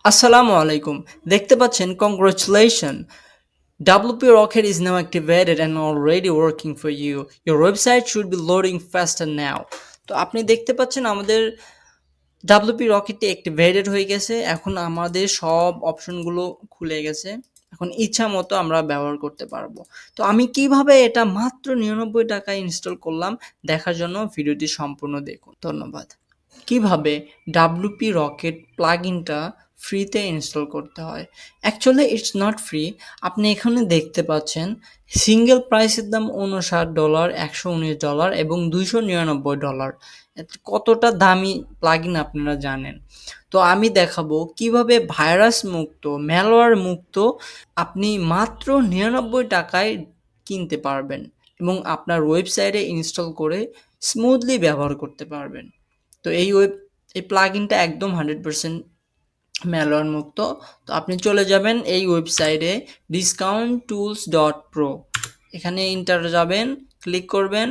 Assalamu alaikum. দেখতে পাচ্ছেন congratulations. WP Rocket is now activated and already working for you. Your website should be loading faster now. তো আপনি দেখতে পাচ্ছেন আমাদের WP Rocketটি activated হয়ে গেছে। এখন আমাদের সব অপশনগুলো খুলে গেছে। এখন ইচ্ছা মতো আমরা ব্যবহার করতে পারবো। তো আমি কিভাবে এটা মাত্র 99 টাকায় ইনস্টল করলাম দেখার জন্য ভিডিওটি সম্পূর্ণ দেখুন। ধন্যবাদ। কিভাবে WP Rocket প্লাগইনটা ফ্রিতে ইনস্টল করতে হয়। Actually it's not free. আপনি এখানে দেখতে পাচ্ছেন সিঙ্গেল প্রাইসের দাম $59, $119 এবং $299। কতটা দামি প্লাগইন আপনারা জানেন। তো আমি দেখাবো কিভাবে ভাইরাস মুক্ত, ম্যালওয়্যার মুক্ত আপনি মাত্র 99 টাকায় কিনতে পারবেন এবং আপনার ওয়েবসাইটে ইনস্টল করে স্মুথলি ব্যবহার করতে পারবেন। তো এই প্লাগইনটা একদম 100% ম্যালওয়্যার মুক্ত। তো আপনি চলে যাবেন এই ওয়েবসাইটে discounttools.pro, এখানে ইন্টার যাবেন, ক্লিক করবেন,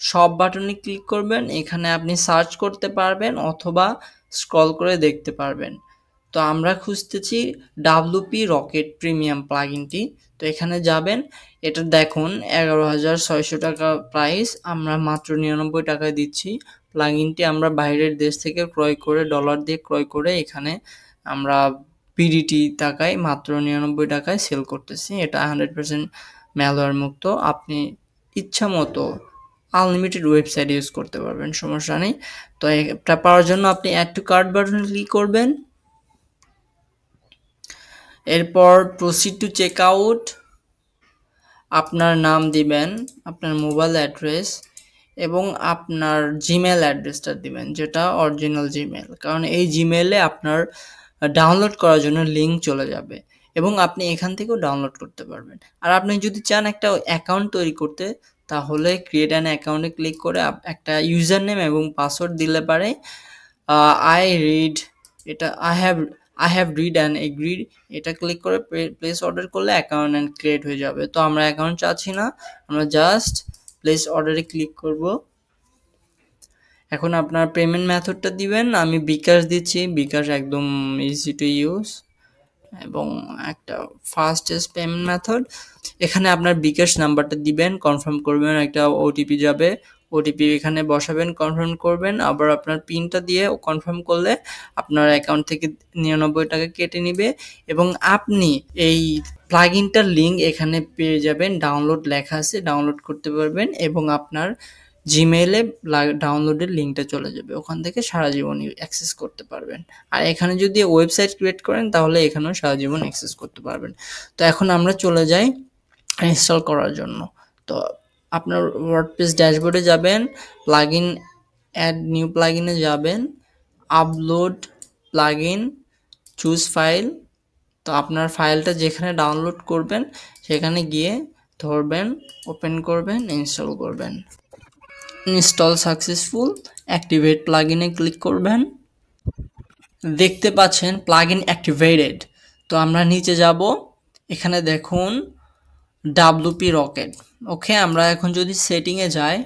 সব বাটনে ক্লিক করবেন। এখানে আপনি সার্চ করতে পারবেন অথবা স্ক্রল করে দেখতে পারবেন। তো আমরা খুঁজতেছি WP Rocket প্রিমিয়াম প্লাগইনটি। তো এখানে যাবেন, এটা দেখুন 11,600 টাকা প্রাইস, আমরা মাত্র 99 টাকায় দিচ্ছি। প্লাগইনটি আমরা বাইরের দেশ থেকে ক্রয় করে, ডলার দিয়ে ক্রয় করে এখানে আমরা PDT টাকায় মাত্র 99 টাকায় সেল করতেছি। এটা 100% ম্যালওয়্যার মুক্ত। আপনি ইচ্ছা মতো আনলিমিটেড ওয়েবসাইট ইউজ করতে পারবেন, সমস্যা নেই। তো এটা পাওয়ার জন্য আপনি অ্যাড টু কার্ট বাটনে ক্লিক করবেন, এরপর প্রসিড টু চেক আউট, আপনার নাম দিবেন, আপনার মোবাইল অ্যাড্রেস এবং আপনার জিমেল অ্যাড্রেসটা দিবেন, যেটা অরিজিনাল জিমেল, কারণ এই জিমেলে আপনার ডাউনলোড করার জন্য লিঙ্ক চলে যাবে এবং আপনি এখান থেকেও ডাউনলোড করতে পারবেন। আর আপনি যদি চান একটা অ্যাকাউন্ট তৈরি করতে, তাহলে ক্রিয়েট অ্যান অ্যাকাউন্টে ক্লিক করে একটা ইউজার নেম এবং পাসওয়ার্ড দিলে পারে I have read and agreed, এটা ক্লিক করে প্লেস অর্ডার করলে অ্যাকাউন্ট অ্যান্ড ক্রিয়েট হয়ে যাবে। তো আমরা অ্যাকাউন্ট চাচ্ছি না, আমরা জাস্ট প্লেস অর্ডারে ক্লিক করব। এখন আপনার পেমেন্ট মেথডটা দিবেন, আমি বিকাশ দিচ্ছি, বিকাশ একদম ইজি টু ইউজ এবং একটা ফাস্টেস্ট পেমেন্ট মেথড। এখানে আপনার বিকাশ নাম্বারটা দিবেন, কনফার্ম করবেন, একটা ওটিপি যাবে, ওটিপি এখানে বসাবেন, কনফার্ম করবেন, আবার আপনার পিনটা দিয়ে কনফার্ম করলে আপনার অ্যাকাউন্ট থেকে 99 টাকা কেটে নিবে এবং আপনি এই প্লাগইনটার লিঙ্ক এখানে পেয়ে যাবেন, ডাউনলোড লেখা আছে, ডাউনলোড করতে পারবেন এবং আপনার জিমেইলে ডাউনলোডের লিঙ্কটা চলে যাবে, ওখান থেকে সারা জীবন অ্যাক্সেস করতে পারবেন। আর এখানে যদি ওয়েবসাইট ক্রিয়েট করেন তাহলে এখানেও সারা জীবন অ্যাক্সেস করতে পারবেন। তো এখন আমরা চলে যাই ইনস্টল করার জন্য। তো আপনার ওয়ার্ডপ্রেস ড্যাশবোর্ডে যাবেন, প্লাগইন অ্যাড নিউ প্লাগইনে যাবেন, আপলোড প্লাগইন, চুজ ফাইল। তো আপনার ফাইলটা যেখানে ডাউনলোড করবেন সেখানে গিয়ে ধরবেন, ওপেন করবেন, ইনস্টল করবেন। ইনস্টল সাকসেসফুল, অ্যাক্টিভেট প্লাগইনে ক্লিক করবেন। দেখতে পাচ্ছেন প্লাগইন অ্যাক্টিভেটেড। তো আমরা নিচে যাব, এখানে দেখুন WP Rocket। ওকে, আমরা এখন যদি সেটিংয়ে যাই,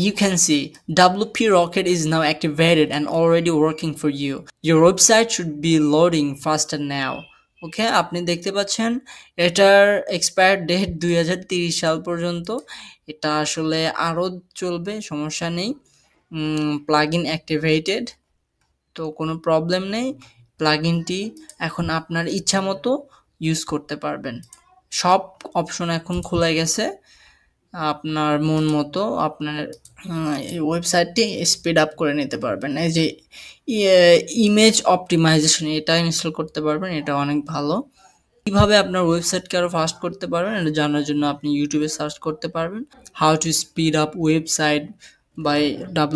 you can see WP Rocket is now activated and already working for you. Your website should be loading faster now. ওকে, আপনি দেখতে পাচ্ছেন এটার এক্সপায়ার ডেট 2030 সাল পর্যন্ত। এটা আসলে আরও চলবে, সমস্যা নেই। প্লাগইন অ্যাক্টিভেটেড, তো কোনো প্রবলেম নেই। প্লাগইনটি এখন আপনার ইচ্ছা মতো ইউজ করতে পারবেন। সব অপশন এখন খুলে গেছে, আপনার মন মতো আপনার ওয়েবসাইটটি স্পিড আপ করে নিতে পারবেন। এই যে ইমেজ অপটিমাইজেশন, এটা ইনস্টল করতে পারবেন, এটা অনেক ভালো। কীভাবে আপনার ওয়েবসাইটকে আরও ফাস্ট করতে পারবেন এটা জানার জন্য আপনি ইউটিউবে সার্চ করতে পারবেন, how to speed up website by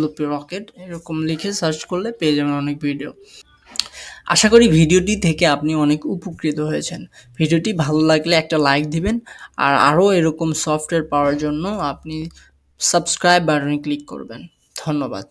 WP Rocket, এরকম লিখে সার্চ করলে পেয়ে যাবেন অনেক ভিডিও। আশা করি ভিডিওটি থেকে আপনি অনেক উপকৃত হয়েছেন। ভিডিওটি ভালো লাগলে একটা লাইক দিবেন, আর আরও এরকম সফটওয়্যার পাওয়ার জন্য আপনি সাবস্ক্রাইব বাটনে ক্লিক করবেন। ধন্যবাদ।